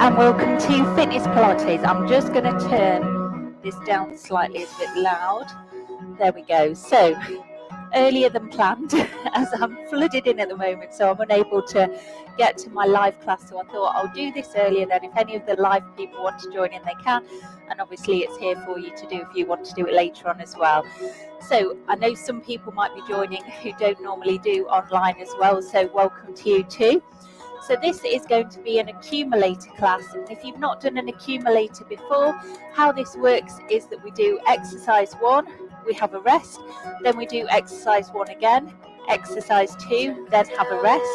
and welcome to Fitness Pilates. I'm just going to turn this down slightly, it's a bit loud. There we go. So earlier than planned, as I'm flooded in at the moment, so I'm unable to get to my live class, so I thought I'll do this earlier, then if any of the live people want to join in, they can, and obviously it's here for you to do if you want to do it later on as well. So I know some people might be joining who don't normally do online as well, so welcome to you too. So this is going to be an accumulator class. If you've not done an accumulator before, how this works is that we do exercise 1, we have a rest, then we do exercise 1 again, exercise 2, then have a rest,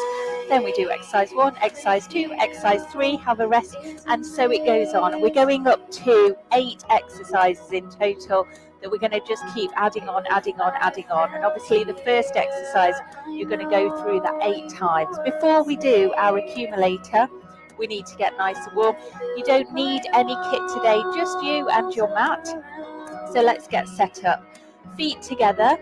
then we do exercise 1, exercise 2, exercise 3, have a rest, and so it goes on. We're going up to 8 exercises in total that we're going to just keep adding on, and obviously the first exercise you're going to go through that 8 times. Before we do our accumulator, we need to get nice and warm. You don't need any kit today, just you and your mat. So let's get set up. Feet together,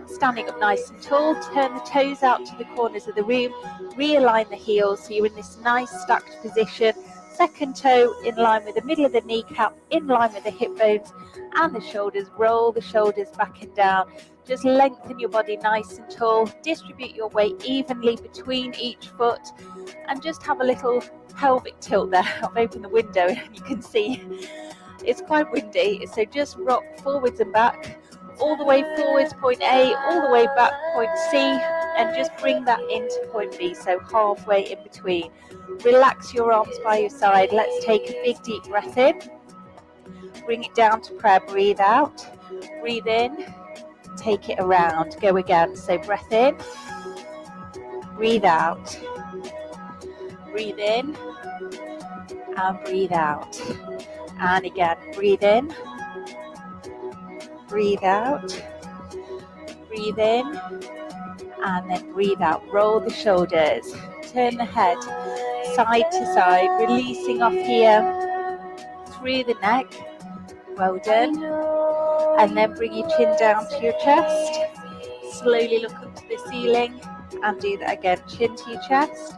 standing up nice and tall, turn the toes out to the corners of the room, realign the heels so you're in this nice stacked position. Second toe in line with the middle of the kneecap, in line with the hip bones and the shoulders. Roll the shoulders back and down. Just lengthen your body nice and tall. Distribute your weight evenly between each foot and just have a little pelvic tilt there. I've opened the window and you can see it's quite windy. So just rock forwards and back, all the way forwards, point A, all the way back, point C, and just bring that into point B, so halfway in between. Relax your arms by your side. Let's take a big deep breath in. Bring it down to prayer. Breathe out. Breathe in. Take it around. Go again. So breath in. Breathe out. Breathe in. And breathe out. And again. Breathe in. Breathe out. Breathe in. And then breathe out. Roll the shoulders. Turn the head side to side, releasing off here through the neck. Well done. And then bring your chin down to your chest. Slowly look up to the ceiling and do that again. Chin to your chest.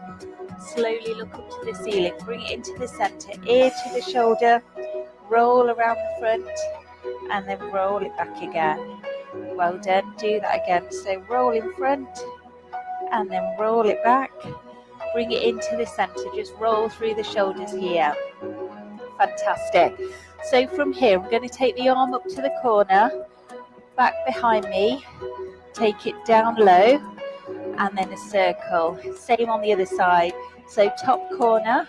Slowly look up to the ceiling. Bring it into the center, ear to the shoulder. Roll around the front and then roll it back again. Well done. Do that again. So roll in front and then roll it back. Bring it into the center. Just roll through the shoulders here. Fantastic. So from here, I'm going to take the arm up to the corner, back behind me, take it down low, and then a circle. Same on the other side. So top corner,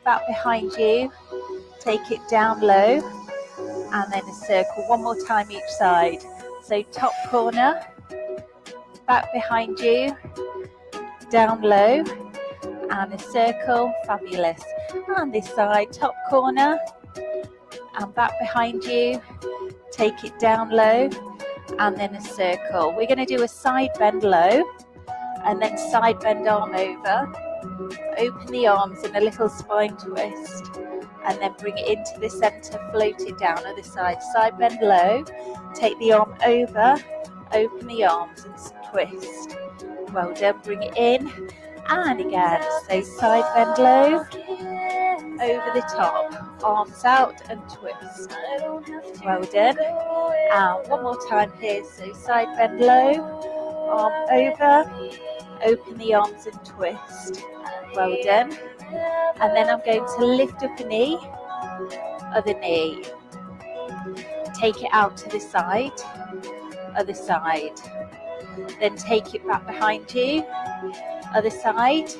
back behind you, take it down low, and then a circle. One more time each side. So top corner, back behind you, down low, and a circle. Fabulous. And this side, top corner, and back behind you, take it down low, and then a circle. We're going to do a side bend low, and then side bend arm over. Open the arms in a little spine twist, and then bring it into the center, float it down. Other side, side bend low, take the arm over, open the arms and twist. Well done. Bring it in and again. So side bend low, over the top, arms out and twist. Well done. And one more time here. So side bend low, arm over, open the arms and twist. Well done. And then I'm going to lift up a knee, other knee. Take it out to the side, other side. Then take it back behind you, other side,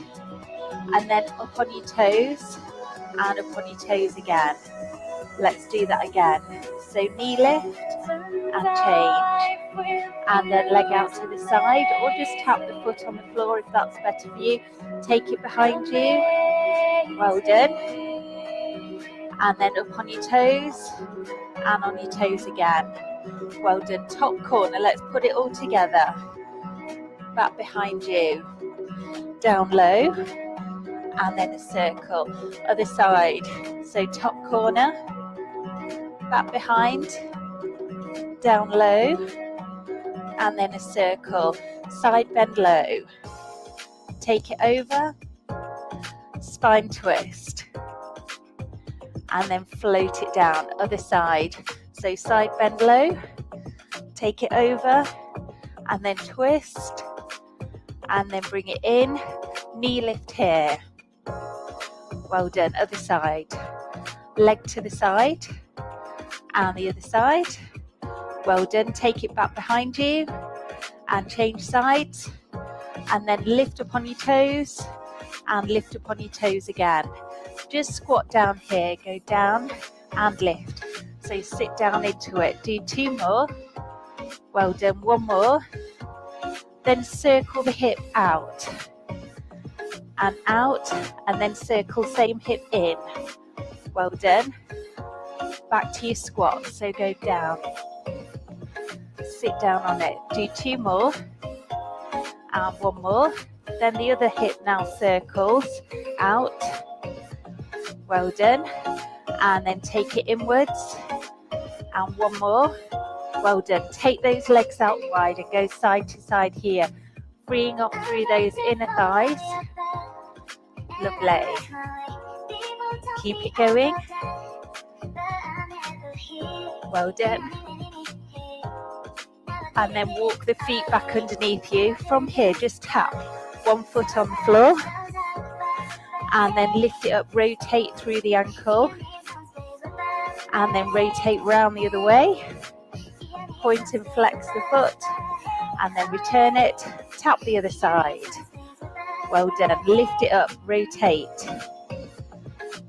and then up on your toes and up on your toes again. Let's do that again. So knee lift and change, and then leg out to the side, or just tap the foot on the floor if that's better for you. Take it behind you. Well done. And then up on your toes and on your toes again. Well done. Top corner, let's put it all together. Back behind you, down low, and then a circle. Other side. So top corner, back behind, down low, and then a circle. Side bend low. Take it over, spine twist. and then float it down, other side. So side bend low, take it over, and then twist, and then bring it in, knee lift here. Well done, other side. Leg to the side, and the other side. Well done, take it back behind you, and change sides, and then lift up on your toes, and lift up on your toes again. Just squat down here, go down and lift. So sit down into it. Do 2 more. Well done, 1 more. Then circle the hip out and out, and then circle same hip in. Well done. Back to your squat. So go down. Sit down on it. Do 2 more. And 1 more. Then the other hip now circles out. Well done. And then take it inwards. And 1 more. Well done. Take those legs out wide and go side to side here. Freeing up through those inner thighs. Lovely. Keep it going. Well done. And then walk the feet back underneath you. From here, just tap 1 foot on the floor. And then lift it up, rotate through the ankle. And then rotate round the other way. Point and flex the foot. And then return it, tap the other side. Well done. Lift it up, rotate.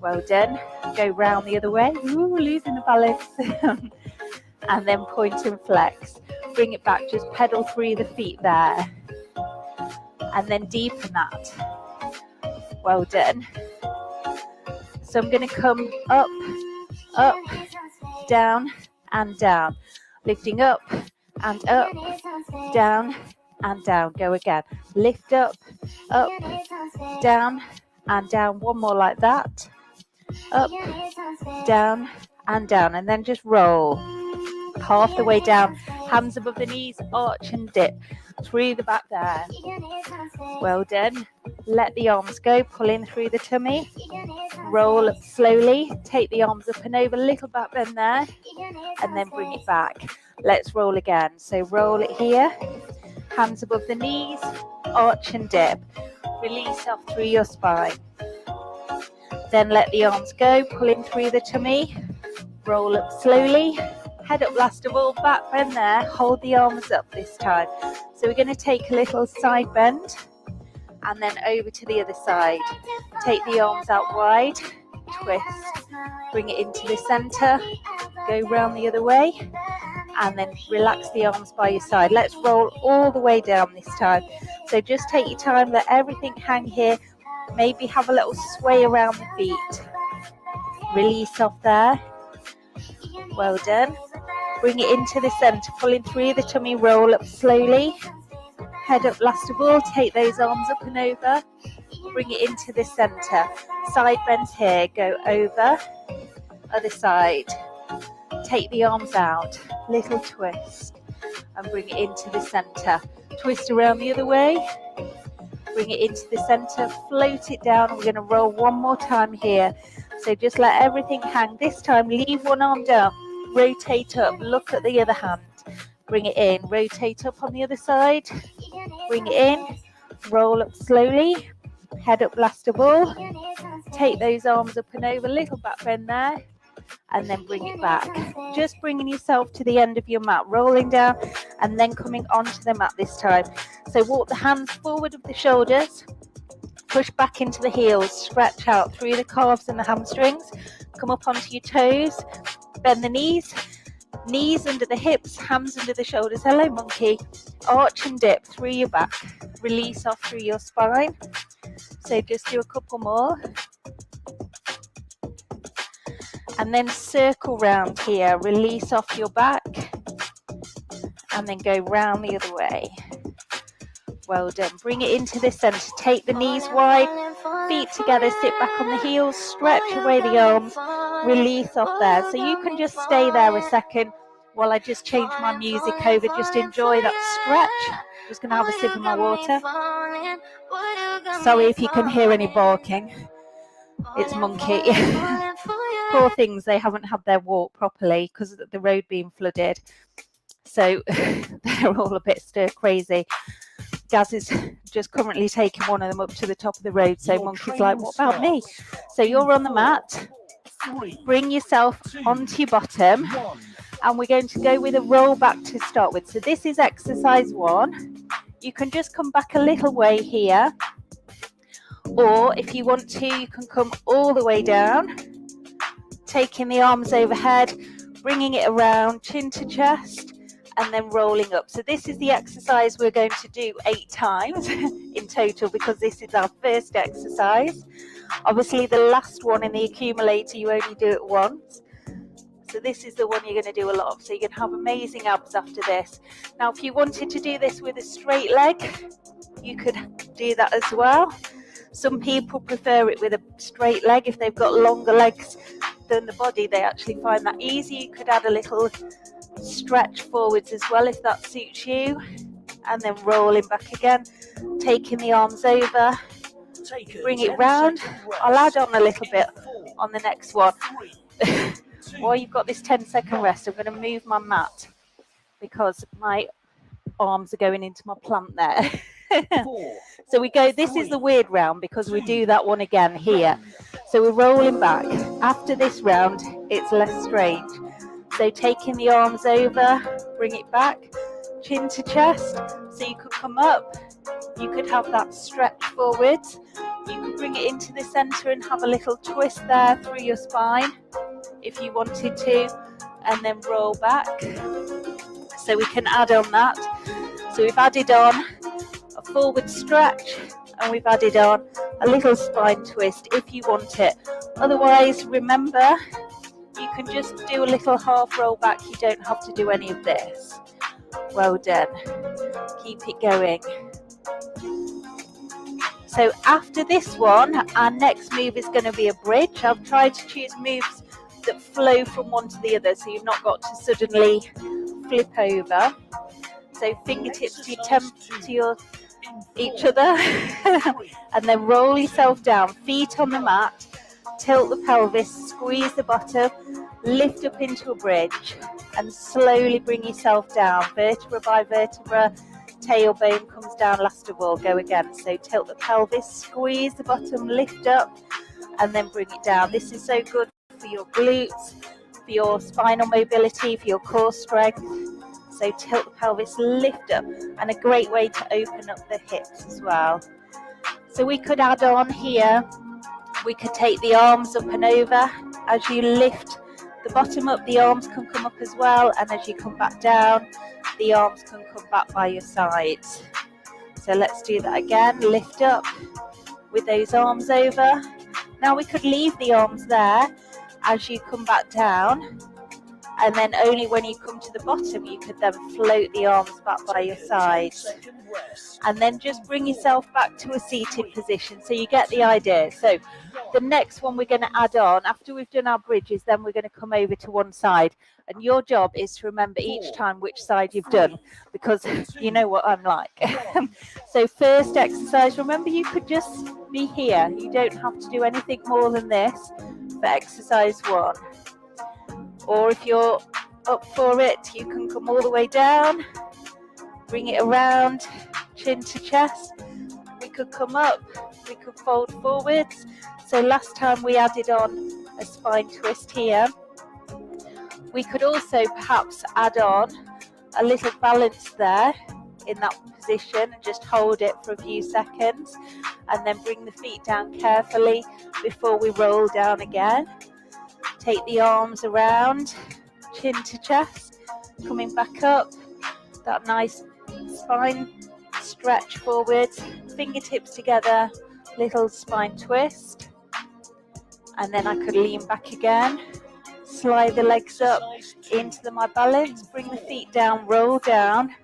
Well done. Go round the other way. Ooh, losing the balance. And then point and flex. Bring it back, just pedal through the feet there. And then deepen that. Well done. So I'm going to come up, up, down and down. Lifting up and up, down and down. Go again. Lift up, down and down. 1 more like that. Up, down and down. And then just roll. Half the way down. Hands above the knees, arch and dip. Through the back there. Well done. Let the arms go, pull in through the tummy. Roll up slowly. Take the arms up and over, little back bend there. And then bring it back. Let's roll again. So roll it here. Hands above the knees, arch and dip. Release off through your spine. Then let the arms go, pull in through the tummy. Roll up slowly. Head up last of all, back bend there. Hold the arms up this time. So we're going to take a little side bend and then over to the other side. Take the arms out wide, twist, bring it into the center, go round the other way, and then relax the arms by your side. Let's roll all the way down this time. So just take your time, let everything hang here. Maybe have a little sway around the feet. Release off there. Well done. Bring it into the center, pulling through the tummy, roll up slowly. Head up last of all, take those arms up and over. Bring it into the center. Side bends here, go over. Other side. Take the arms out, little twist. And bring it into the center. Twist around the other way. Bring it into the center, float it down. We're going to roll 1 more time here. So just let everything hang. This time, leave 1 arm down. Rotate up, look at the other hand. Bring it in, rotate up on the other side. Bring it in, roll up slowly. Head up last of all. Take those arms up and over, little back bend there. And then bring it back. Just bringing yourself to the end of your mat, rolling down and then coming onto the mat this time. So walk the hands forward of the shoulders. Push back into the heels, stretch out through the calves and the hamstrings. Come up onto your toes. Bend the knees, knees under the hips, hands under the shoulders. Hello, monkey. Arch and dip through your back. Release off through your spine. So just do a couple more. And then circle round here. Release off your back. And then go round the other way. Well done. Bring it into the center. Take the knees wide, feet together, sit back on the heels, stretch away the arms, release off there. So you can just stay there a second while I just change my music over. Just enjoy that stretch. Just going to have a sip of my water. Sorry if you can hear any barking. It's monkey. poor things, they haven't had their walk properly because of the road being flooded. So they're all a bit stir crazy. Gaz is just currently taking one of them up to the top of the road. So Monkey's like, what about me? So you're on the mat. Bring yourself onto your bottom. And we're going to go with a roll back to start with. So this is exercise 1. You can just come back a little way here. Or if you want to, you can come all the way down, taking the arms overhead, bringing it around, chin to chest, and then rolling up. So this is the exercise we're going to do 8 times in total, because this is our first exercise. Obviously, the last one in the accumulator, you only do it once. So this is the one you're going to do a lot of. So you're going to have amazing abs after this. Now, if you wanted to do this with a straight leg, you could do that as well. Some people prefer it with a straight leg. If they've got longer legs than the body, they actually find that easy. You could add a little stretch forwards as well if that suits you. And then rolling back again, taking the arms over, bring it round. I'll add on a little bit on the next one. While you've got this 10-second rest, I'm going to move my mat because my arms are going into my plant there. So we go, this is the weird round because we do that one again here. So we're rolling back. After this round, it's less strange. So taking the arms over, bring it back, chin to chest. So you could come up, you could have that stretch forwards. You could bring it into the center and have a little twist there through your spine if you wanted to, and then roll back. So we can add on that. So we've added on a forward stretch, and we've added on a little spine twist if you want it. Otherwise, remember, you can just do a little half roll back. You don't have to do any of this. Well done. Keep it going. So after this one, our next move is going to be a bridge. I've tried to choose moves that flow from one to the other, so you've not got to suddenly flip over. So fingertips to your each other, and then roll yourself down, feet on the mat, tilt the pelvis, squeeze the bottom, lift up into a bridge, and slowly bring yourself down, vertebra by vertebra. Tailbone comes down last of all. Go again. So tilt the pelvis, squeeze the bottom, lift up, and then bring it down. This is so good for your glutes, for your spinal mobility, for your core strength. So tilt the pelvis, lift up, and a great way to open up the hips as well. So we could add on here, we could take the arms up and over. As you lift the bottom up, the arms can come up as well, and as you come back down, the arms can come back by your sides. So let's do that again. Lift up with those arms over. Now we could leave the arms there as you come back down, and then only when you come to the bottom you could then float the arms back by your sides, and then just bring yourself back to a seated position. So you get the idea. So the next one we're going to add on after we've done our bridges, then we're going to come over to one side, and your job is to remember each time which side you've done, because you know what I'm like. So first exercise, remember you could just be here, you don't have to do anything more than this for exercise 1. Or if you're up for it, you can come all the way down, bring it around, chin to chest. We could come up, we could fold forwards. So last time we added on a spine twist here. We could also perhaps add on a little balance there in that position and just hold it for a few seconds, and then bring the feet down carefully before we roll down again. Take the arms around, chin to chest, coming back up, that nice spine stretch forwards, fingertips together, little spine twist, and then I could lean back again, slide the legs up into my balance, bring the feet down, roll down,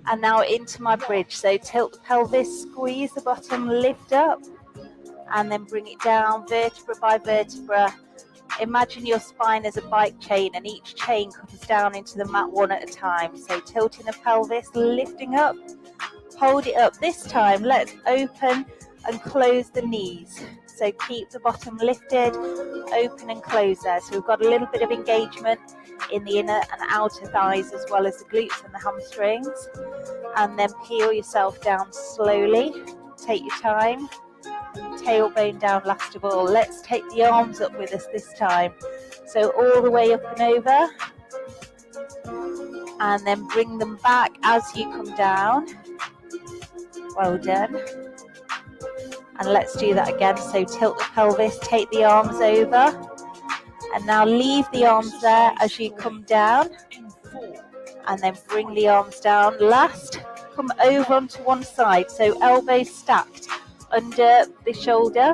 and now into my bridge. So tilt the pelvis, squeeze the bottom, lift up, and then bring it down vertebra by vertebra. Imagine your spine as a bike chain, and each chain comes down into the mat one at a time. So tilting the pelvis, lifting up, hold it up. This time let's open and close the knees. So keep the bottom lifted, open and close there. So we've got a little bit of engagement in the inner and outer thighs as well as the glutes and the hamstrings. And then peel yourself down slowly. Take your time. Tailbone down last of all. Let's take the arms up with us this time. So all the way up and over. And then bring them back as you come down. Well done. And let's do that again. So tilt the pelvis, take the arms over. And now leave the arms there as you come down. And then bring the arms down. Last, come over onto one side. So elbows stacked under the shoulder.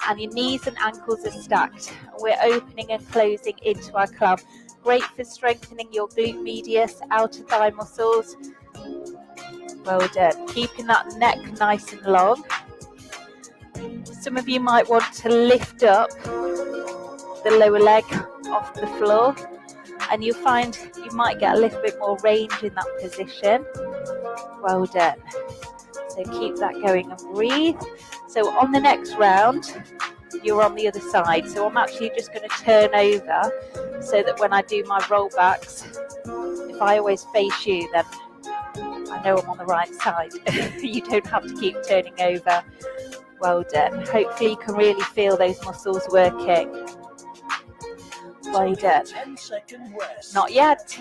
And your knees and ankles are stacked. We're opening and closing into our clam. Great for strengthening your glute medius, outer thigh muscles. Well done. Keeping that neck nice and long. Some of you might want to lift up the lower leg off the floor, and you'll find you might get a little bit more range in that position. Well done. So keep that going and breathe. So on the next round, you're on the other side. So I'm actually just going to turn over so that when I do my rollbacks, if I always face you, then I know I'm on the right side. You don't have to keep turning over. Well done. Hopefully you can really feel those muscles working. Well done. Not yet.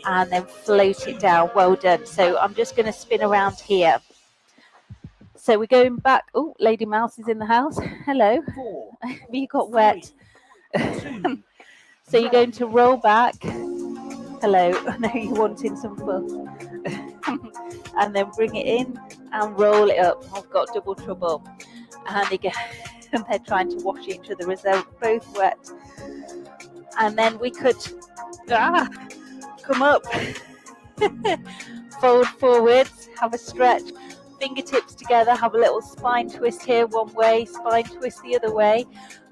And then float it down. Well done. So I'm just going to spin around here. So we're going back. Oh, Lady Mouse is in the house. Hello. You got wet. So you're going to roll back. Hello. I know you're wanting some fun. And then bring it in and roll it up. I've got double trouble. And again, they're trying to wash each other as they're both wet. And then we could come up, fold forwards, have a stretch, fingertips together, have a little spine twist here one way, spine twist the other way.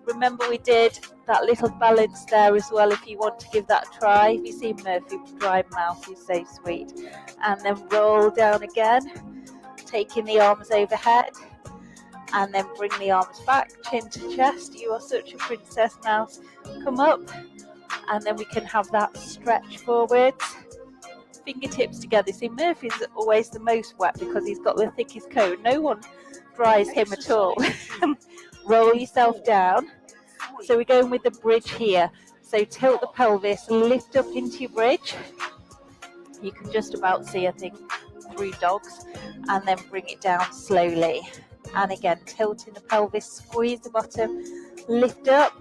Remember we did that little balance there as well if you want to give that a try. If you see Murphy dry mouth, he's so sweet. And then roll down again, taking the arms overhead. And then bring the arms back, chin to chest. You are such a princess, Mouse. Come up. And then we can have that stretch forwards. Fingertips together. See, Murphy's always the most wet because he's got the thickest coat. No one dries him at all. Roll yourself down. So we're going with the bridge here. So tilt the pelvis, lift up into your bridge. You can just about see, I think, 3 dogs. And then bring it down slowly. And again, tilting the pelvis, squeeze the bottom, lift up,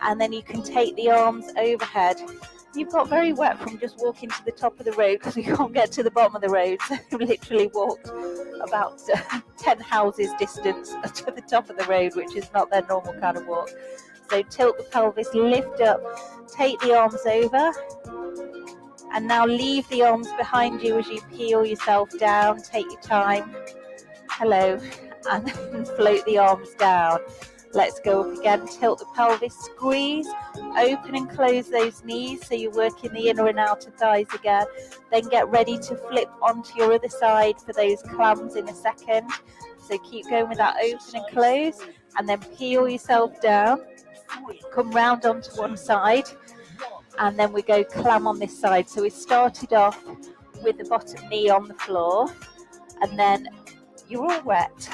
and then you can take the arms overhead. You've got very wet from just walking to the top of the road because we can't get to the bottom of the road. So we literally walked about 10 houses distance to the top of the road, which is not their normal kind of walk. So tilt the pelvis, lift up, take the arms over, and now leave the arms behind you as you peel yourself down. Take your time. Hello. And then float the arms down. Let's go up again. Tilt the pelvis, squeeze, open and close those knees so you're working the inner and outer thighs again. Then get ready to flip onto your other side for those clams in a second. So keep going with that open and close, and then peel yourself down. Come round onto one side, and then we go clam on this side. So we started off with the bottom knee on the floor, and then you're all wet.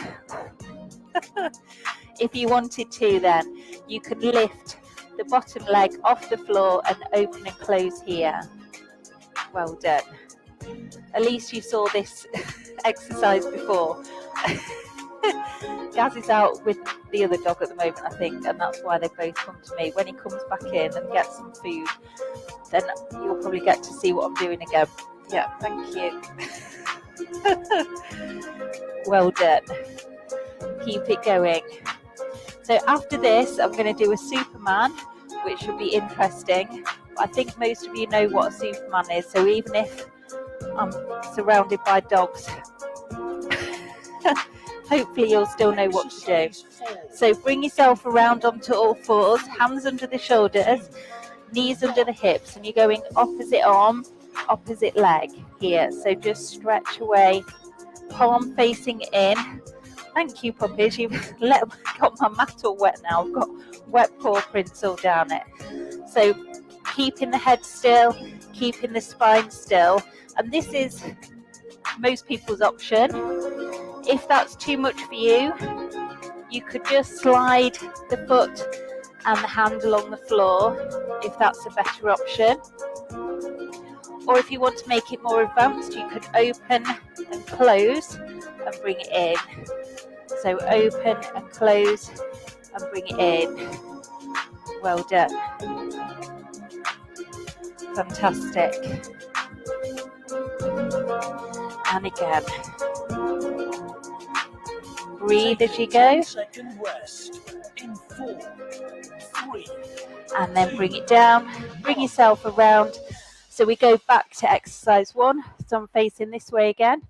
If you wanted to, then you could lift the bottom leg off the floor and open and close here. Well done. At least you saw this exercise before. Gaz is out with the other dog at the moment, I think, and that's why they both come to me. When he comes back in and gets some food, then you'll probably get to see what I'm doing again. Yeah, thank you. Well done. Keep it going. So after this, I'm going to do a Superman, which should be interesting. I think most of you know what a Superman is, so even if I'm surrounded by dogs, hopefully you'll still know what to do. So bring yourself around onto all fours, hands under the shoulders, knees under the hips, and you're going opposite arm, opposite leg here. So just stretch away, palm facing in, Thank you, puppies. You've got my mat all wet now. I've got wet paw prints all down it. So keeping the head still, keeping the spine still. And this is most people's option. If that's too much for you, you could just slide the foot and the hand along the floor, if that's a better option. Or if you want to make it more advanced, you could open and close and bring it in. So open and close and bring it in. Well done. Fantastic. And again. Breathe as you go. Second rest in 4, 3. And then bring it down. Bring yourself around. So we go back to exercise 1. So I'm facing this way again.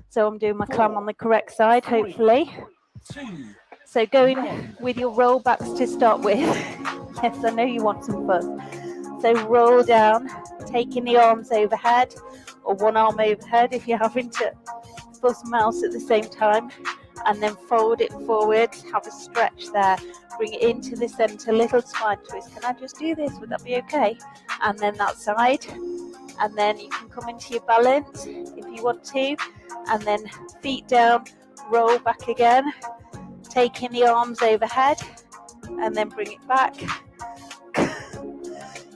So I'm doing my climb on the correct side, hopefully. So going with your roll backs to start with. Yes, I know you want some fun. So roll down, taking the arms overhead, or one arm overhead if you're having to fuss mouse at the same time. And then fold it forward, have a stretch there, bring it into the center, little spine twist. Can I just do this? Would that be okay? And then that side. And then you can come into your balance if you want to. And then feet down, roll back again, taking the arms overhead, and then bring it back.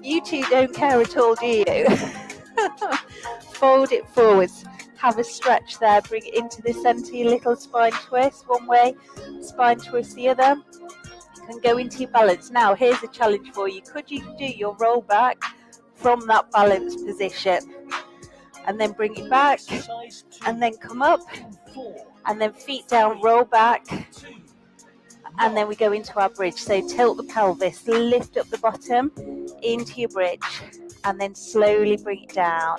You two don't care at all, do you? Fold it forwards. Have a stretch there, bring it into the center, your little spine twist one way, spine twist the other. You can go into your balance. Now, here's a challenge for you. Could you do your roll back from that balanced position? And then bring it back, and then come up, and then feet down, roll back, and then we go into our bridge. So tilt the pelvis, lift up the bottom into your bridge, and then slowly bring it down.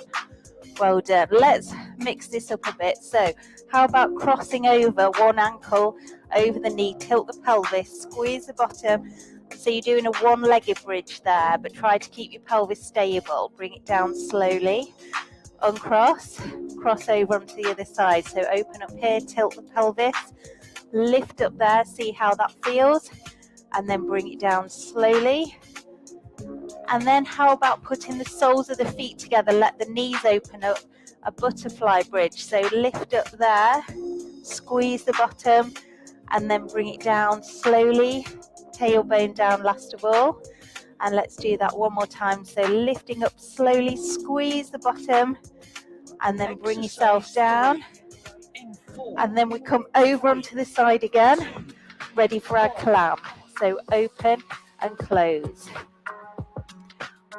Well done. Let's mix this up a bit. So how about crossing over one ankle over the knee, tilt the pelvis, squeeze the bottom. So you're doing a one-legged bridge there, but try to keep your pelvis stable. Bring it down slowly. Uncross, cross over onto the other side. So open up here, tilt the pelvis, lift up there, see how that feels, and then bring it down slowly. And then how about putting the soles of the feet together, let the knees open up, a butterfly bridge. So lift up there, squeeze the bottom, and then bring it down slowly, tailbone down last of all. And let's do that one more time. So lifting up slowly, squeeze the bottom, and then bring yourself down. And then we come over onto the side again, ready for our clamp. So open and close.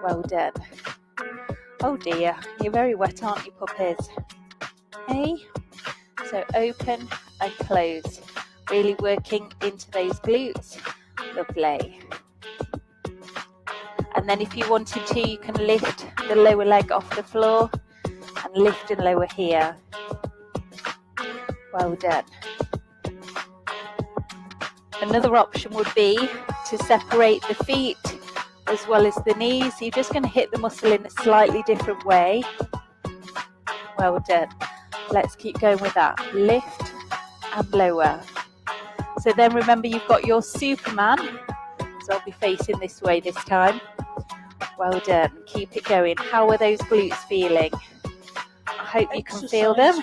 Well done. Oh dear, you're very wet, aren't you, puppies? Okay, so open and close. Really working into those glutes. Lovely. And then if you wanted to, you can lift the lower leg off the floor and lift and lower here. Well done. Another option would be to separate the feet as well as the knees. You're just going to hit the muscle in a slightly different way. Well done. Let's keep going with that. Lift and lower. So then remember, you've got your Superman. So I'll be facing this way this time. Well done. Keep it going. How are those glutes feeling? I hope you can feel them.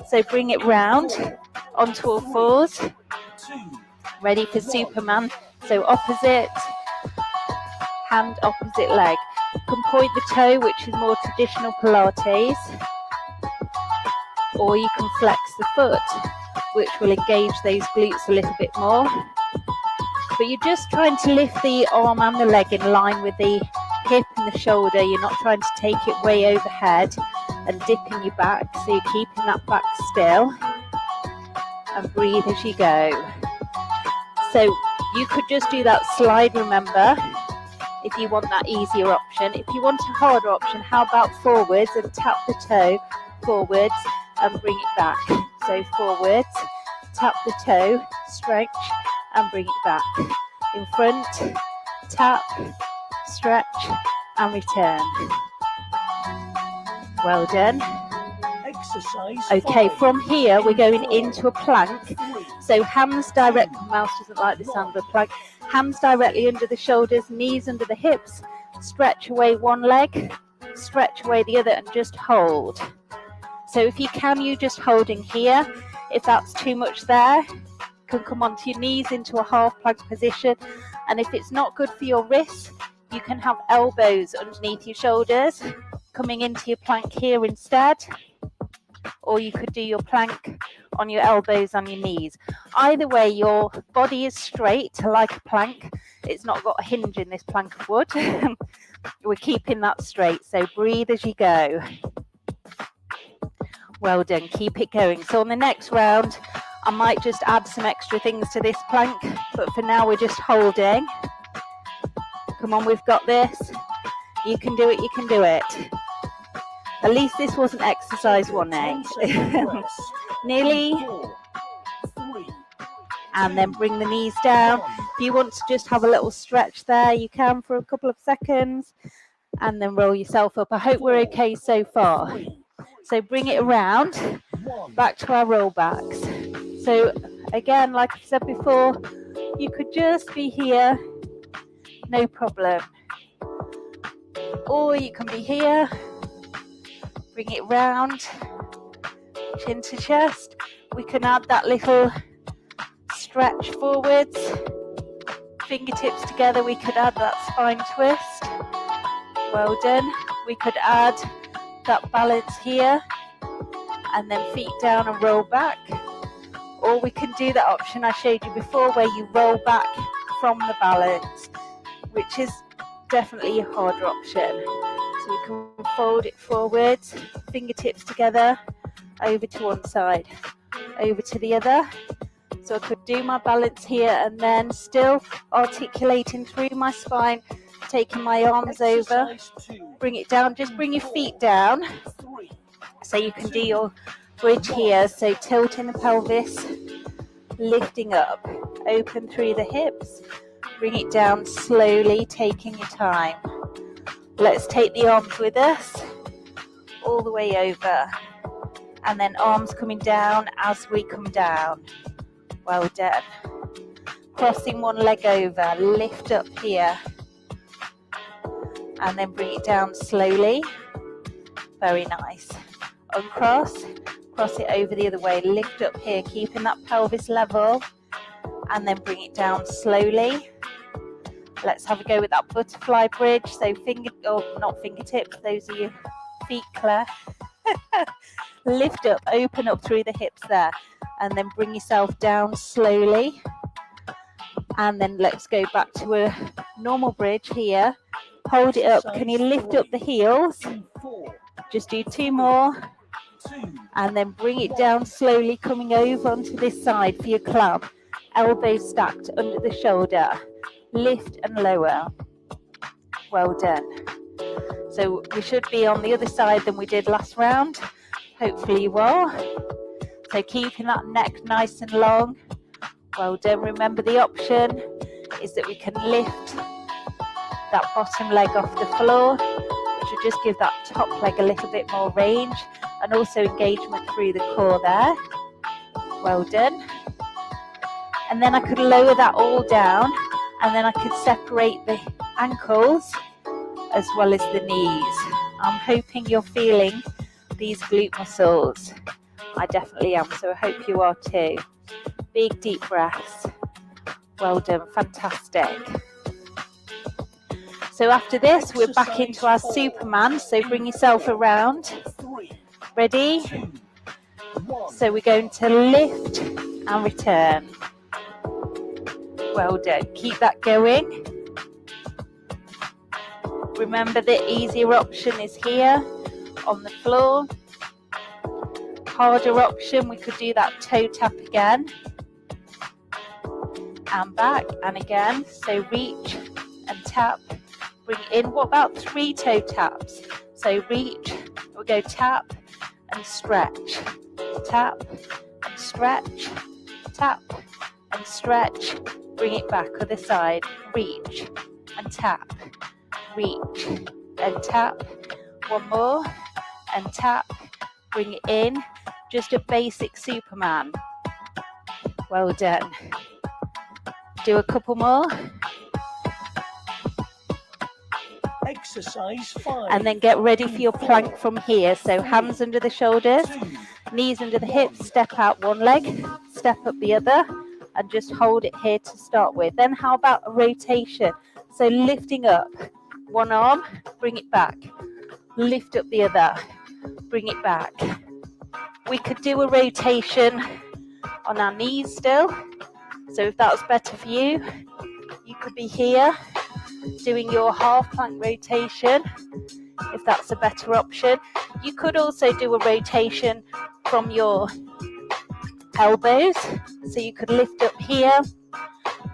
So bring it round onto all fours. Ready for Superman. So opposite hand, opposite leg. You can point the toe, which is more traditional Pilates, or you can flex the foot, which will engage those glutes a little bit more. But you're just trying to lift the arm and the leg in line with the hip and the shoulder. You're not trying to take it way overhead and dipping your back. So you're keeping that back still, and breathe as you go. So you could just do that slide, remember, if you want that easier option. If you want a harder option, how about forwards and tap the toe forwards and bring it back. So forwards, tap the toe, stretch and bring it back. In front, tap, stretch and return. Well done. Exercise Okay, 5. from here we're going 4, into a plank. 3, So hands direct, mouse doesn't like the sound of a plank. Hands directly under the shoulders, knees under the hips. Stretch away one leg, stretch away the other, and just hold. So if you can, you just holding here. If that's too much there, you can come onto your knees into a half plank position. And if it's not good for your wrists, you can have elbows underneath your shoulders, coming into your plank here instead. Or you could do your plank on your elbows on your knees. Either way, your body is straight like a plank. It's not got a hinge in this plank of wood. We're keeping that straight, so breathe as you go. Well done, keep it going. So on the next round, I might just add some extra things to this plank, but for now we're just holding. Come on, we've got this. You can do it, you can do it. At least this wasn't exercise 1A. Nearly. 4, 3, and then bring the knees down. If you want to just have a little stretch there, you can for a couple of seconds, and then roll yourself up. I hope we're okay so far. So bring it around, back to our rollbacks. So again, like I said before, you could just be here, no problem. Or you can be here, bring it round, chin to chest. We can add that little stretch forwards, fingertips together. We could add that spine twist. Well done. We could add that balance here, and then feet down and roll back. Or we can do that option I showed you before, where you roll back from the balance, which is definitely a harder option. So we can fold it forwards, fingertips together, over to one side, over to the other. So I could do my balance here and then still articulating through my spine, taking my arms over, bring it down, just bring your feet down. So you can do your bridge here, so tilting the pelvis, lifting up, open through the hips, bring it down slowly, taking your time. Let's take the arms with us, all the way over, and then arms coming down as we come down. Well done. Crossing one leg over, lift up here, and then bring it down slowly. Very nice. Uncross, cross it over the other way, lift up here, keeping that pelvis level, and then bring it down slowly. Let's have a go with that butterfly bridge. So not fingertips, those are your feet, Claire. Lift up, open up through the hips there, and then bring yourself down slowly. And then let's go back to a normal bridge here. Hold it up. Can you lift up the heels? Just do 2 more. And then bring it down slowly, coming over onto this side for your club. Elbows stacked under the shoulder. Lift and lower. Well done. So we should be on the other side than we did last round. Hopefully you are. So keeping that neck nice and long. Well done. Remember, the option is that we can lift that bottom leg off the floor, which will just give that top leg a little bit more range, and also engagement through the core there. Well done. And then I could lower that all down, and then I could separate the ankles as well as the knees. I'm hoping you're feeling these glute muscles. I definitely am, so I hope you are too. Big deep breaths. Well done, fantastic. So after this, we're back into our Superman, so bring yourself around. Ready? So we're going to lift and return. Well done, keep that going. Remember, the easier option is here on the floor. Harder option, we could do that toe tap again. And back and again. So reach and tap. Bring it in. What about 3 toe taps? So reach, we'll go tap and stretch. Tap and stretch. Tap and stretch. Bring it back, other side. Reach and tap. Reach and tap. One more. And tap bring it in, just a basic Superman. Well done. Do a couple more. Exercise 5. And then get ready for your plank from here. So hands under the shoulders, knees under the hips, step out one leg, step up the other, and just hold it here to start with. Then how about a rotation? So lifting up one arm, bring it back, lift up the other, bring it back. We could do a rotation on our knees still. So if that's better for you, you could be here doing your half plank rotation, if that's a better option. You could also do a rotation from your elbows, so you could lift up here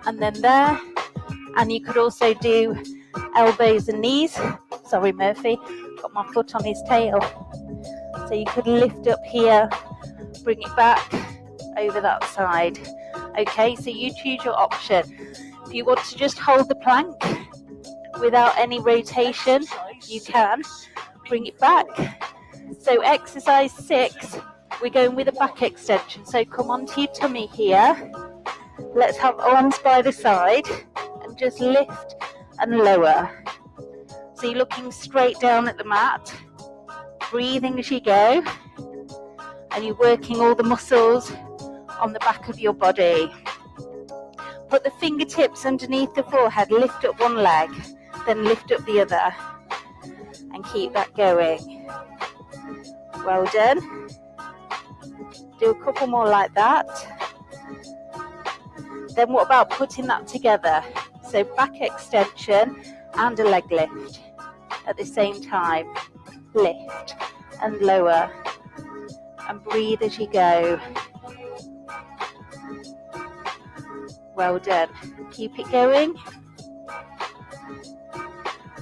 and then there, and you could also do elbows and knees. Sorry, Murphy, got my foot on his tail. So you could lift up here, bring it back over that side. Okay, so you choose your option. If you want to just hold the plank without any rotation, you can bring it back. So exercise 6, we're going with a back extension. So come onto your tummy here. Let's have arms by the side and just lift and lower. So you're looking straight down at the mat, breathing as you go, and you're working all the muscles on the back of your body. Put the fingertips underneath the forehead, lift up one leg, then lift up the other, and keep that going. Well done. Do a couple more like that. Then what about putting that together? So back extension and a leg lift at the same time. Lift and lower, and breathe as you go. Well done. Keep it going.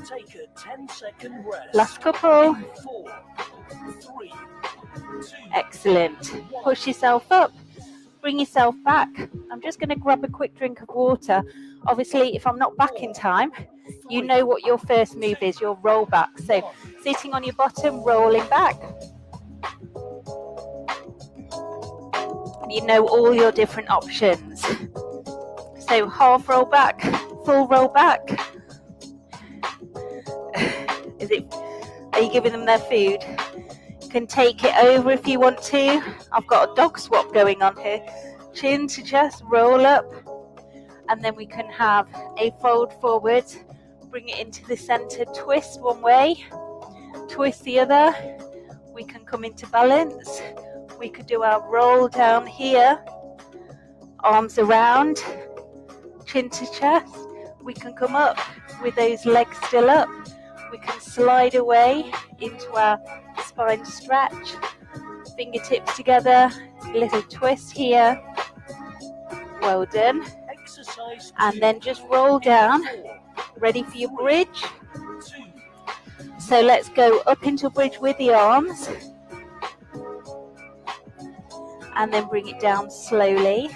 Take a 10-second rest. Last couple. 4, 3, 2. Excellent. Push yourself up. Bring yourself back. I'm just going to grab a quick drink of water. Obviously, if I'm not back in time, you know what your first move is, your roll back. So sitting on your bottom, rolling back. You know all your different options. So half roll back, full roll back. Are you giving them their food? You can take it over if you want to. I've got a dog swap going on here. Chin to chest, roll up, and then we can have a fold forward, bring it into the center, twist one way, twist the other. We can come into balance. We could do our roll down here, arms around, chin to chest. We can come up with those legs still up. We can slide away into our spine stretch, fingertips together, little twist here. Well done. And then just roll down, ready for your bridge. So let's go up into a bridge with the arms, and then bring it down slowly.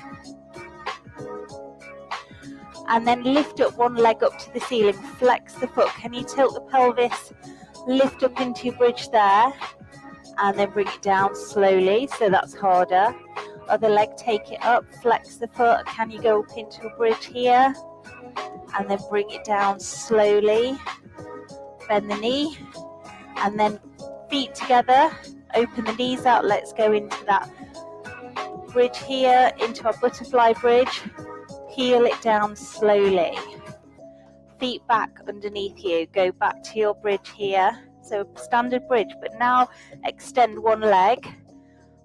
And then lift up one leg up to the ceiling, flex the foot. Can you tilt the pelvis, lift up into your bridge there, and then bring it down slowly, so that's harder. Other leg, take it up, flex the foot. Can you go up into a bridge here, and then bring it down slowly, bend the knee, and then feet together, open the knees out. Let's go into that bridge here, into our butterfly bridge. Heel it down slowly. Feet back underneath you. Go back to your bridge here. So standard bridge, but now extend one leg.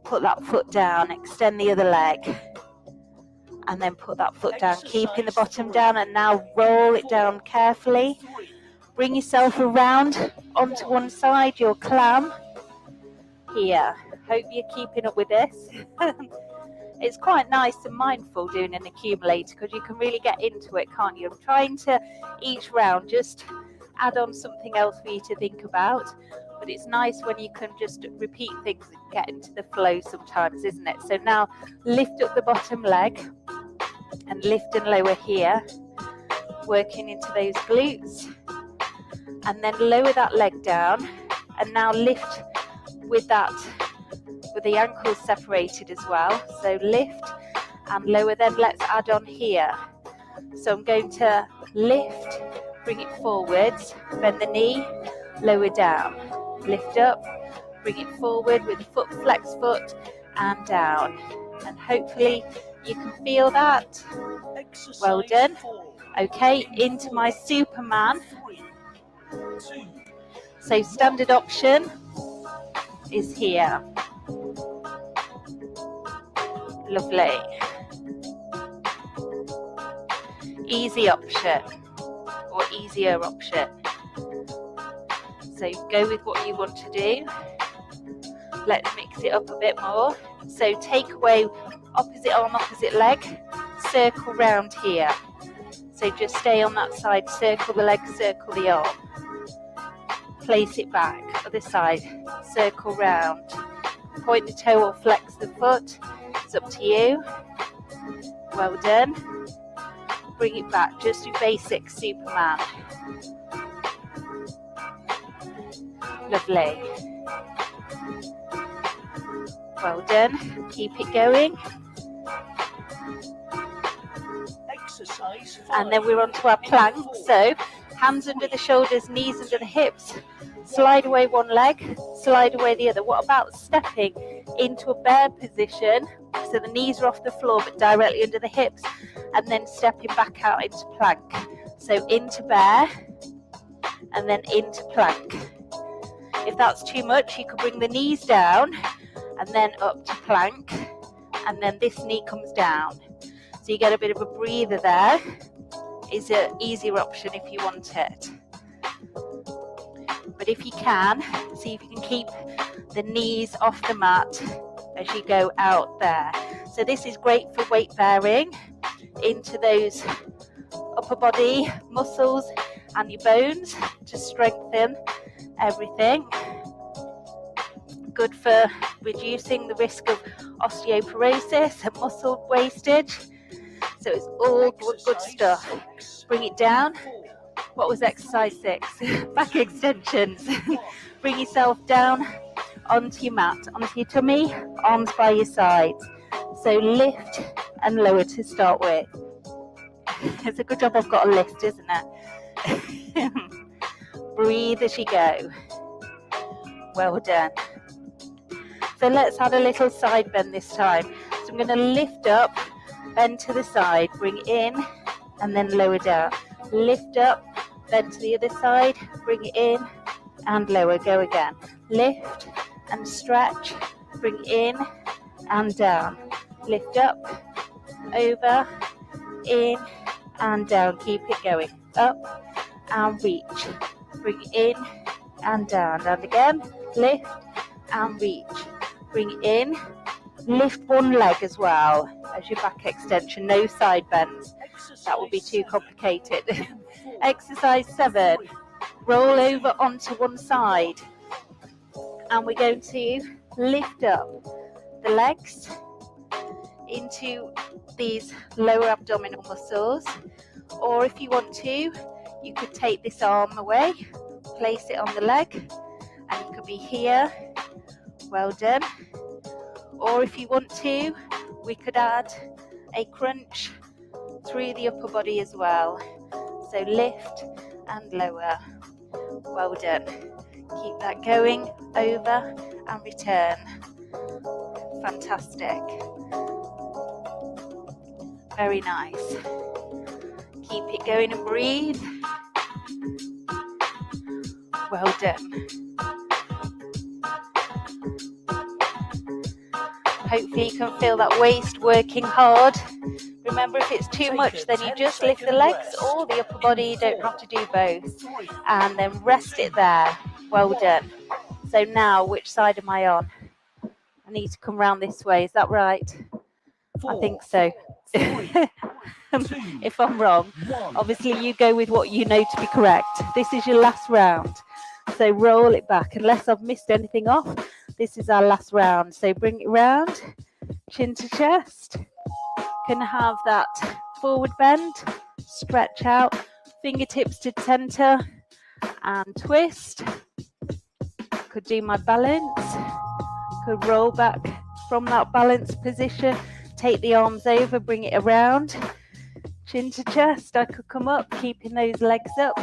Put that foot down. Extend the other leg. And then put that foot down. Keeping the bottom down, and now roll it down carefully. Bring yourself around onto one side, your clam. Here. Hope you're keeping up with this. It's quite nice and mindful doing an accumulator, because you can really get into it, can't you? I'm trying to each round just add on something else for you to think about, but it's nice when you can just repeat things and get into the flow sometimes, isn't it? So now lift up the bottom leg and lift and lower here, working into those glutes, and then lower that leg down, and now lift with that with the ankles separated as well. So lift and lower, then let's add on here. So I'm going to lift, bring it forwards, bend the knee, lower down, lift up, bring it forward with foot, flex foot and down. And hopefully you can feel that. Well done. Okay, into my Superman. So standard option is here. Lovely. Easy option or easier option. So go with what you want to do. Let's mix it up a bit more. So take away opposite arm, opposite leg, circle round here. So just stay on that side, circle the leg, circle the arm. Place it back, other side, circle round. Point the toe or flex the foot, it's up to you. Well done. Bring it back, just do basic Superman. Lovely. Well done, keep it going. And then we're on to our plank. So hands under the shoulders, knees under the hips. Slide away one leg, slide away the other. What about stepping into a bear position? So the knees are off the floor but directly under the hips, and then stepping back out into plank. So into bear and then into plank. If that's too much, you could bring the knees down and then up to plank, and then this knee comes down. So you get a bit of a breather there. Is an easier option if you want it. But if you can, see if you can keep the knees off the mat as you go out there. So this is great for weight bearing into those upper body muscles and your bones to strengthen everything. Good for reducing the risk of osteoporosis and muscle wastage. So it's all good stuff. Bring it down. What was exercise 6? Back extensions. Bring yourself down onto your mat, onto your tummy, arms by your sides. So lift and lower to start with. It's a good job I've got a lift, isn't it? Breathe as you go. Well done. So let's add a little side bend this time. So I'm going to lift up, bend to the side, bring in and then lower down. Lift up, bend to the other side, bring it in and lower. Go again. Lift and stretch, bring in and down. Lift up, over, in and down. Keep it going. Up and reach. Bring in and down. And again, lift and reach. Bring in. Lift one leg as well as your back extension. No side bends. That will be too complicated. Exercise 7. Roll over onto one side. And we're going to lift up the legs into these lower abdominal muscles. Or if you want to, you could take this arm away, place it on the leg, and it could be here. Well done. Or if you want to, we could add a crunch through the upper body as well. So lift and lower. Well done. Keep that going, over and return. Fantastic. Very nice. Keep it going and breathe. Well done. Hopefully you can feel that waist working hard. Remember, if it's too much, then you just lift the legs or the upper body. You don't have to do both. And then rest it there. Well done. So now, which side am I on? I need to come round this way. Is that right? I think so. If I'm wrong, obviously you go with what you know to be correct. This is your last round. So roll it back. Unless I've missed anything off, this is our last round. So bring it round, chin to chest. Can have that forward bend, stretch out, fingertips to center and twist. Could do my balance. Good, roll back from that balanced position. Take the arms over, bring it around. Chin to chest. I could come up, keeping those legs up.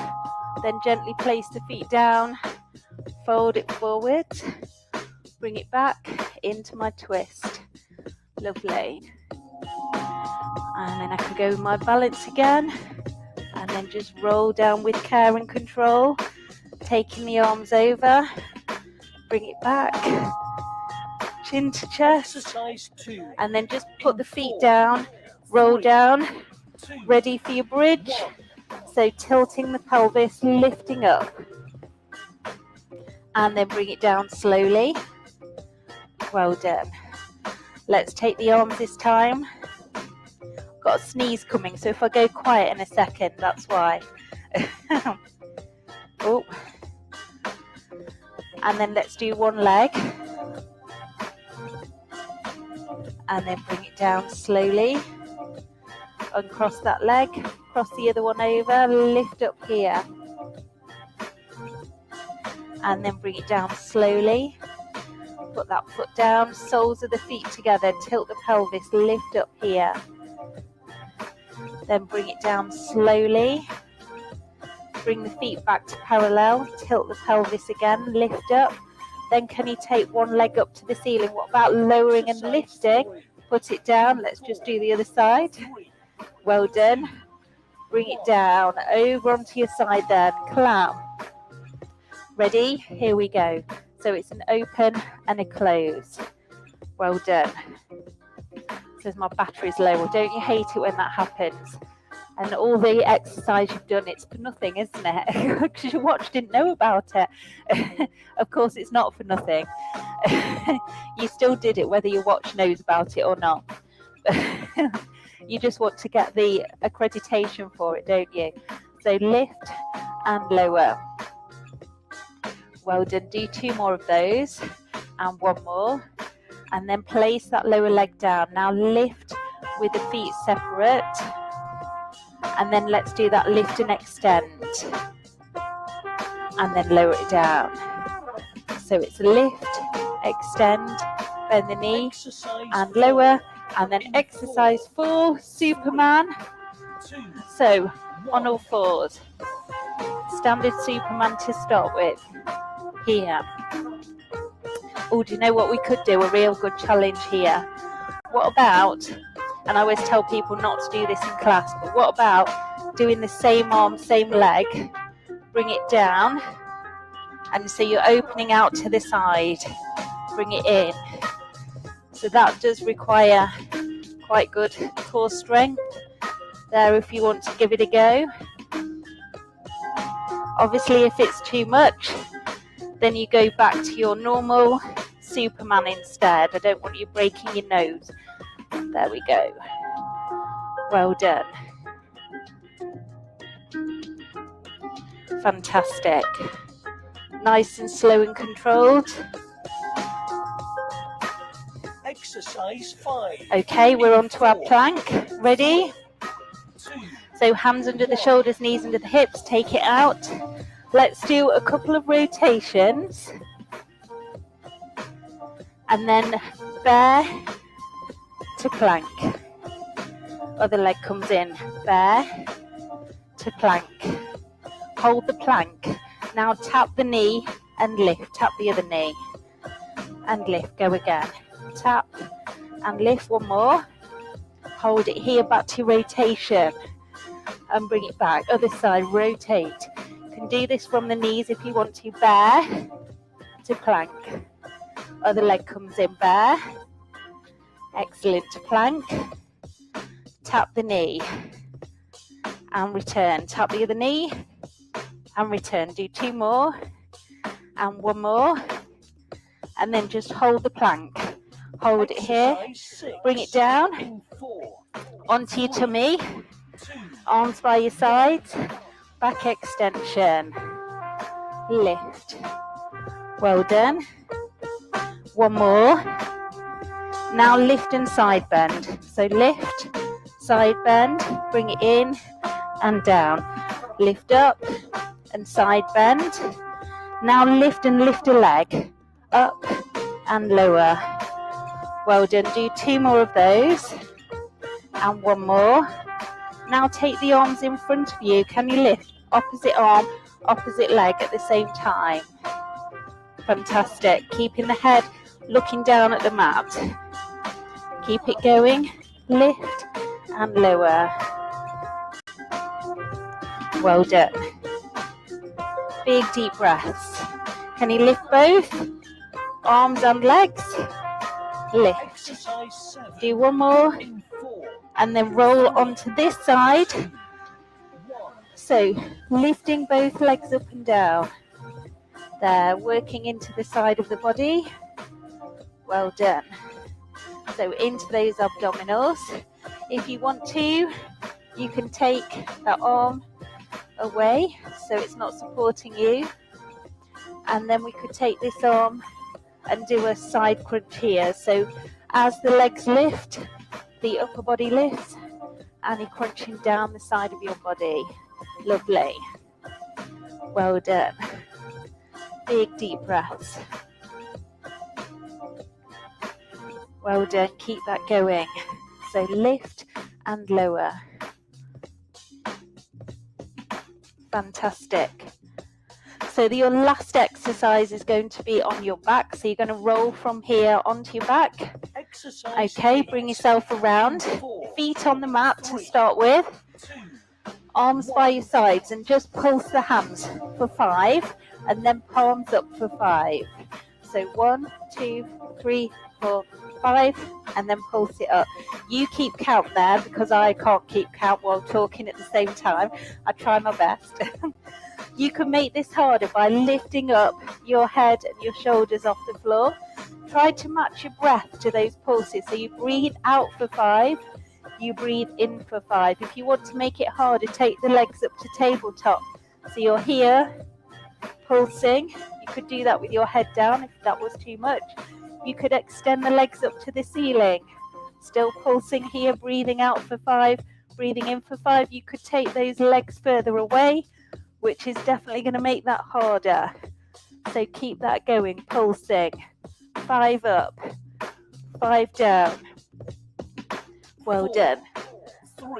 Then gently place the feet down. Fold it forward. Bring it back into my twist. Lovely. And then I can go with my balance again. And then just roll down with care and control. Taking the arms over. Bring it back. Chin to chest. Exercise 2. And then just put the feet down. Roll down. Ready for your bridge. So tilting the pelvis, lifting up. And then bring it down slowly. Well done. Let's take the arms this time. Got a sneeze coming, so if I go quiet in a second, that's why. Oh. And then let's do one leg. And then bring it down slowly. Uncross that leg, cross the other one over, lift up here. And then bring it down slowly. Put that foot down, soles of the feet together, tilt the pelvis, lift up here. Then bring it down slowly. Bring the feet back to parallel, tilt the pelvis again, lift up. Then can you take one leg up to the ceiling? What about lowering and lifting? Put it down. Let's just do the other side. Well done. Bring it down, over onto your side then. Clamp. Ready? Here we go. So it's an open and a close. Well done. Says my battery's low. Well, don't you hate it when that happens? And all the exercise you've done, it's for nothing, isn't it? Because your watch didn't know about it. Of course, it's not for nothing. You still did it, whether your watch knows about it or not. You just want to get the accreditation for it, don't you? So lift and lower. Well done. Do 2 more of those and 1 more. And then place that lower leg down. Now lift with the feet separate. And then let's do that lift and extend. And then lower it down. So it's lift, extend, bend the knee, and lower. And then exercise 4, Superman. So on all fours. Standard Superman to start with. Here. Oh, do you know what we could do? A real good challenge here. What about, and I always tell people not to do this in class, but what about doing the same arm, same leg, bring it down, and so you're opening out to the side, bring it in. So that does require quite good core strength there if you want to give it a go. Obviously, if it's too much, then you go back to your normal Superman instead. I don't want you breaking your nose. There we go. Well done. Fantastic. Nice and slow and controlled. Exercise 5. Okay, we're on to our plank. Ready? 2. So hands under the shoulders, knees under the hips. Take it out. Let's do a couple of rotations. And then bear to plank. Other leg comes in. Bear to plank. Hold the plank. Now tap the knee and lift. Tap the other knee. And lift. Go again. Tap and lift. 1 more. Hold it here, back to rotation. And bring it back. Other side, rotate. You can do this from the knees if you want to. Bear to plank. Other leg comes in. Bear. Excellent. To plank. Tap the knee. And return. Tap the other knee. And return. Do 2 more. And 1 more. And then just hold the plank. Hold it here. Bring it down. Onto your tummy. Arms by your sides. Back extension. Lift. Well done. 1 more. Now lift and side bend. So lift, side bend, bring it in and down. Lift up and side bend. Now lift and lift a leg. Up and lower. Well done. Do 2 more of those and 1 more. Now take the arms in front of you. Can you lift opposite arm, opposite leg at the same time? Fantastic. Keeping the head looking down at the mat. Keep it going. Lift and lower. Well done. Big deep breaths. Can you lift both arms and legs? Lift. Do 1 more and then roll onto this side. So lifting both legs up and down. There, working into the side of the body. Well done. So into those abdominals. If you want to, you can take that arm away so it's not supporting you. And then we could take this arm and do a side crunch here. So as the legs lift, the upper body lifts and you're crunching down the side of your body. Lovely. Well done. Big deep breaths. Well done. Keep that going. So lift and lower. Fantastic. So your last exercise is going to be on your back. So you're going to roll from here onto your back. Okay, bring yourself around. Feet on the mat to start with. Arms by your sides and just pulse the hands for 5 and then palms up for 5. So 1, 2, 3, 4, 5 and then pulse it up. You keep count there because I can't keep count while talking at the same time. I try my best. You can make this harder by lifting up your head and your shoulders off the floor. Try to match your breath to those pulses. So you breathe out for 5, you breathe in for 5. If you want to make it harder, take the legs up to tabletop. So you're here, pulsing. You could do that with your head down if that was too much. You could extend the legs up to the ceiling. Still pulsing here, breathing out for 5, breathing in for 5. You could take those legs further away, which is definitely going to make that harder. So keep that going, pulsing. 5 up, 5 down. Well done.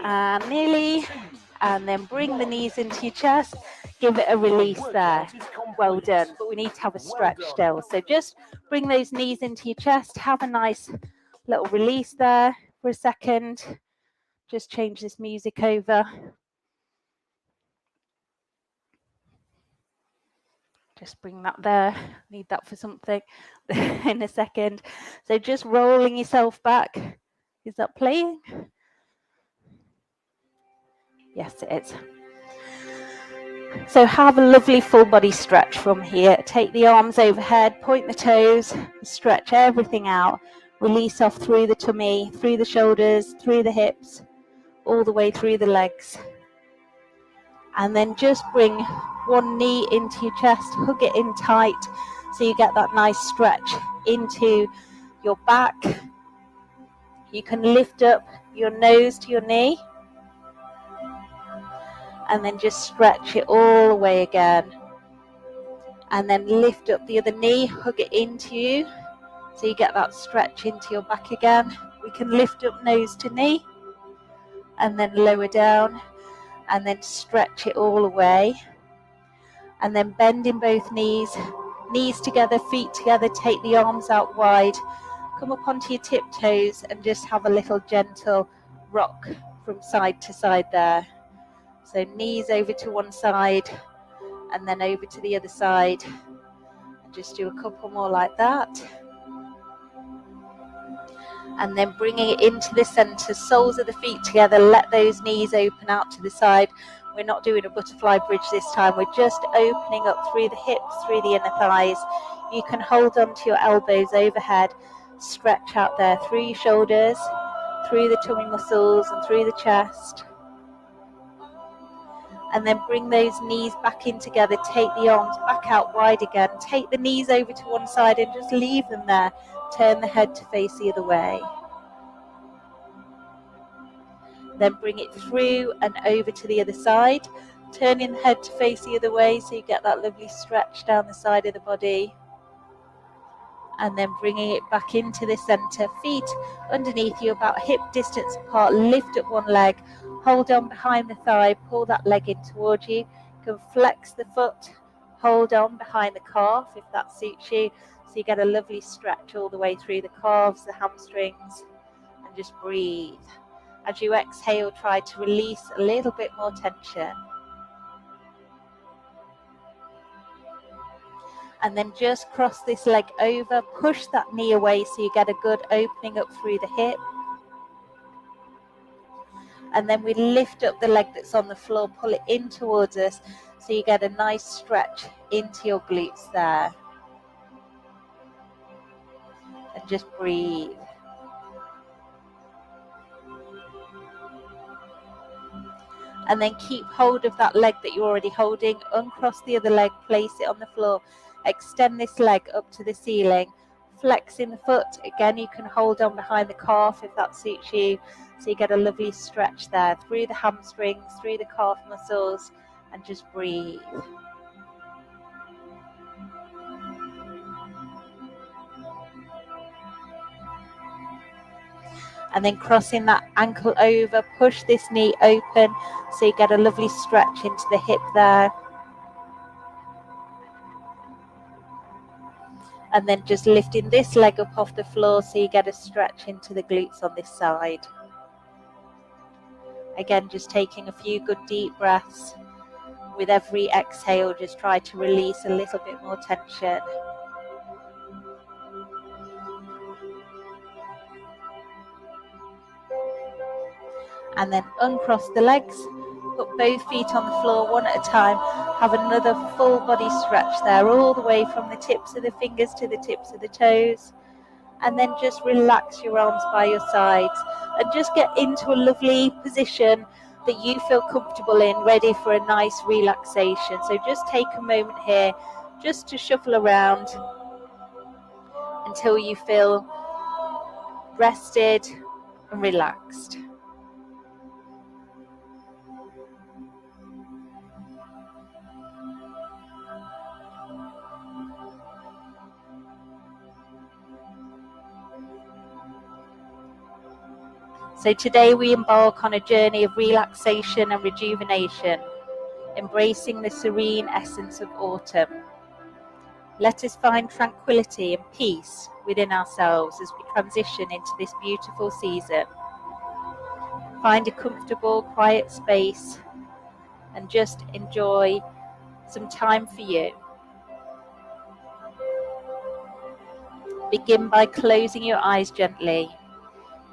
And nearly. And then bring the knees into your chest. Give it a release there. Well done. But we need to have a stretch still. So just bring those knees into your chest. Have a nice little release there for a second. Just change this music over. Just bring that there. Need that for something in a second. So just rolling yourself back. Is that playing? Yes, it is. So have a lovely full body stretch from here. Take the arms overhead, point the toes, stretch everything out. Release off through the tummy, through the shoulders, through the hips, all the way through the legs. And then just bring one knee into your chest, hug it in tight so you get that nice stretch into your back. You can lift up your nose to your knee and then just stretch it all the way again. And then lift up the other knee, hug it into you so you get that stretch into your back again. We can lift up nose to knee and then lower down and then stretch it all away. And then bend in both knees, knees together, feet together, take the arms out wide. Come up onto your tiptoes and just have a little gentle rock from side to side there. So knees over to one side and then over to the other side. And just do a couple more like that. And then bringing it into the center, soles of the feet together, let those knees open out to the side. We're not doing a butterfly bridge this time. We're just opening up through the hips, through the inner thighs. You can hold on to your elbows overhead. Stretch out there through your shoulders, through the tummy muscles and through the chest. And then bring those knees back in together. Take the arms back out wide again. Take the knees over to one side and just leave them there. Turn the head to face the other way. Then bring it through and over to the other side. Turning the head to face the other way so you get that lovely stretch down the side of the body. And then bringing it back into the center, feet underneath you about hip distance apart. Lift up one leg, hold on behind the thigh, pull that leg in towards you. You can flex the foot, hold on behind the calf if that suits you. So you get a lovely stretch all the way through the calves, the hamstrings, and just breathe. As you exhale, try to release a little bit more tension. And then just cross this leg over, push that knee away so you get a good opening up through the hip. And then we lift up the leg that's on the floor, pull it in towards us so you get a nice stretch into your glutes there. And just breathe. And then keep hold of that leg that you're already holding, uncross the other leg, place it on the floor, extend this leg up to the ceiling, flexing the foot. Again, you can hold on behind the calf if that suits you, so you get a lovely stretch there through the hamstrings, through the calf muscles, and just breathe. And then crossing that ankle over, push this knee open so you get a lovely stretch into the hip there. And then just lifting this leg up off the floor so you get a stretch into the glutes on this side. Again, just taking a few good deep breaths. With every exhale, just try to release a little bit more tension. And then uncross the legs, put both feet on the floor one at a time. Have another full body stretch there, all the way from the tips of the fingers to the tips of the toes. And then just relax your arms by your sides and just get into a lovely position that you feel comfortable in, ready for a nice relaxation. So just take a moment here just to shuffle around until you feel rested and relaxed. So today we embark on a journey of relaxation and rejuvenation, embracing the serene essence of autumn. Let us find tranquility and peace within ourselves as we transition into this beautiful season. Find a comfortable, quiet space and just enjoy some time for you. Begin by closing your eyes gently.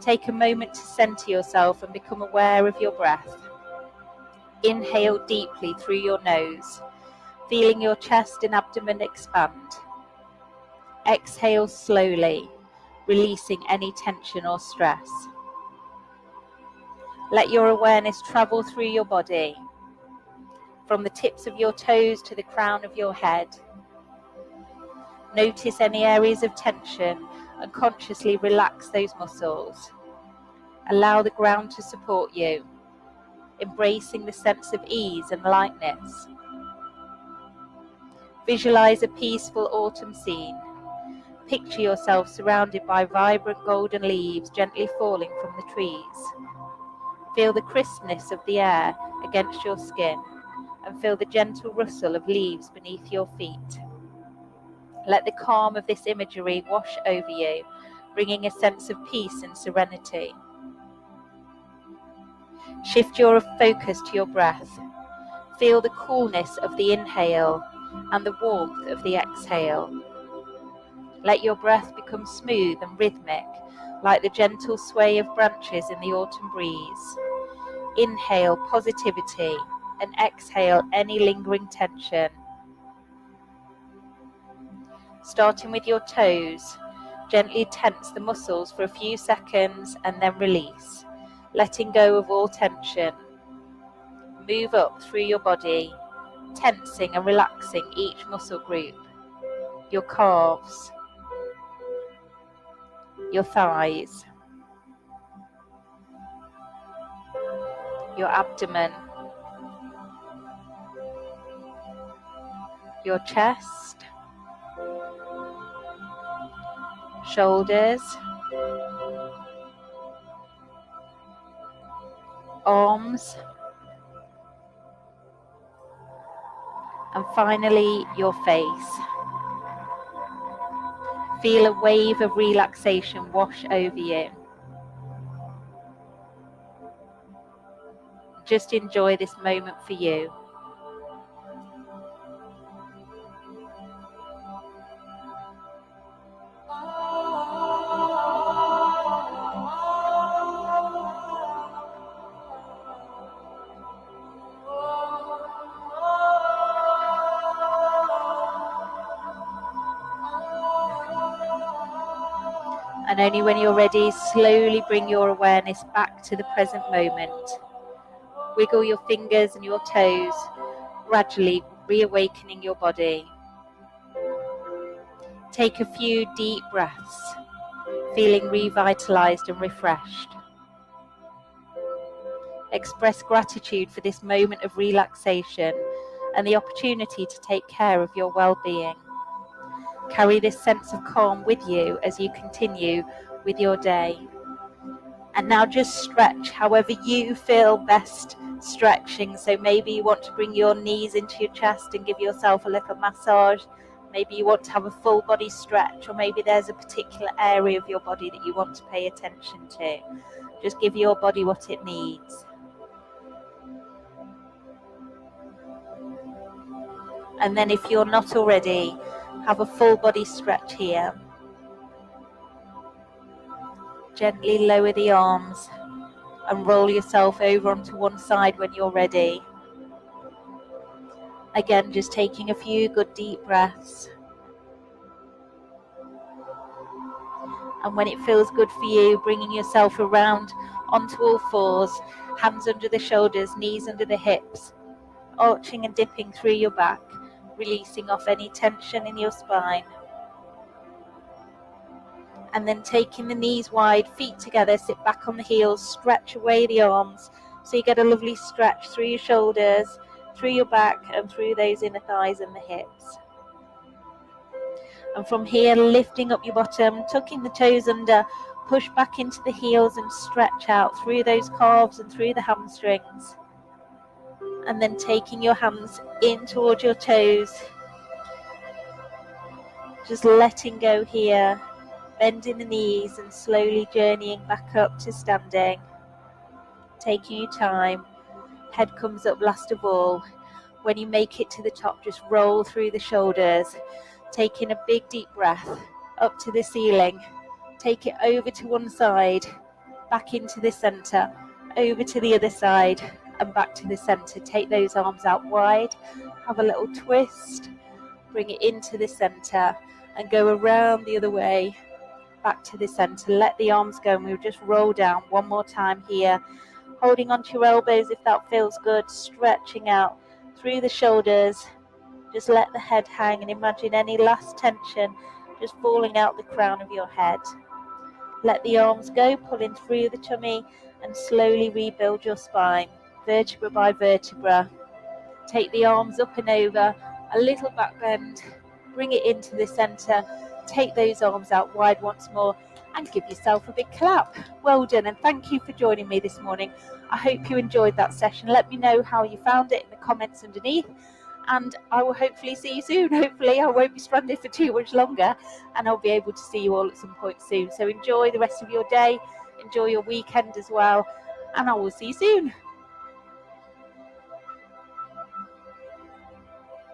Take a moment to center yourself and become aware of your breath. Inhale deeply through your nose, feeling your chest and abdomen expand. Exhale slowly, releasing any tension or stress. Let your awareness travel through your body, from the tips of your toes to the crown of your head. Notice any areas of tension and consciously relax those muscles. Allow the ground to support you, embracing the sense of ease and lightness. Visualize a peaceful autumn scene. Picture yourself surrounded by vibrant golden leaves gently falling from the trees. Feel the crispness of the air against your skin and feel the gentle rustle of leaves beneath your feet. Let the calm of this imagery wash over you, bringing a sense of peace and serenity. Shift your focus to your breath. Feel the coolness of the inhale and the warmth of the exhale. Let your breath become smooth and rhythmic, like the gentle sway of branches in the autumn breeze. Inhale positivity and exhale any lingering tension. Starting with your toes, gently tense the muscles for a few seconds and then release, letting go of all tension. Move up through your body, tensing and relaxing each muscle group. Your calves, your thighs, your abdomen, your chest, shoulders, arms, and finally your face. Feel a wave of relaxation wash over you. Just enjoy this moment for you. And only when you're ready, slowly bring your awareness back to the present moment. Wiggle your fingers and your toes, gradually reawakening your body. Take a few deep breaths, feeling revitalized and refreshed. Express gratitude for this moment of relaxation and the opportunity to take care of your well-being. Carry this sense of calm with you as you continue with your day. And now just stretch however you feel best stretching. So maybe you want to bring your knees into your chest and give yourself a little massage. Maybe you want to have a full body stretch, or maybe there's a particular area of your body that you want to pay attention to. Just give your body what it needs. And then if you're not already, have a full body stretch here. Gently lower the arms and roll yourself over onto one side when you're ready. Again, just taking a few good deep breaths. And when it feels good for you, bringing yourself around onto all fours, hands under the shoulders, knees under the hips, arching and dipping through your back, releasing off any tension in your spine. And then taking the knees wide, feet together, sit back on the heels, stretch away the arms so you get a lovely stretch through your shoulders, through your back and through those inner thighs and the hips. And from here, lifting up your bottom, tucking the toes under, push back into the heels and stretch out through those calves and through the hamstrings. And then taking your hands in towards your toes, just letting go here. Bending the knees and slowly journeying back up to standing. Taking your time. Head comes up last of all. When you make it to the top, just roll through the shoulders. Taking a big deep breath up to the ceiling. Take it over to one side, back into the center, over to the other side and back to the center. Take those arms out wide. Have a little twist. Bring it into the center and go around the other way. Back to the center. Let the arms go and we'll just roll down one more time here, holding onto your elbows if that feels good, stretching out through the shoulders. Just let the head hang and imagine any last tension just falling out the crown of your head. Let the arms go, pulling through the tummy and slowly rebuild your spine, vertebra by vertebra. Take the arms up and over, a little back bend, bring it into the center. Take those arms out wide once more and give yourself a big clap. Well done, and thank you for joining me this morning. I hope you enjoyed that session. Let me know how you found it in the comments underneath, and I will hopefully see you soon. Hopefully I won't be stranded for too much longer and I'll be able to see you all at some point soon. So enjoy the rest of your day, enjoy your weekend as well, and I will see you soon.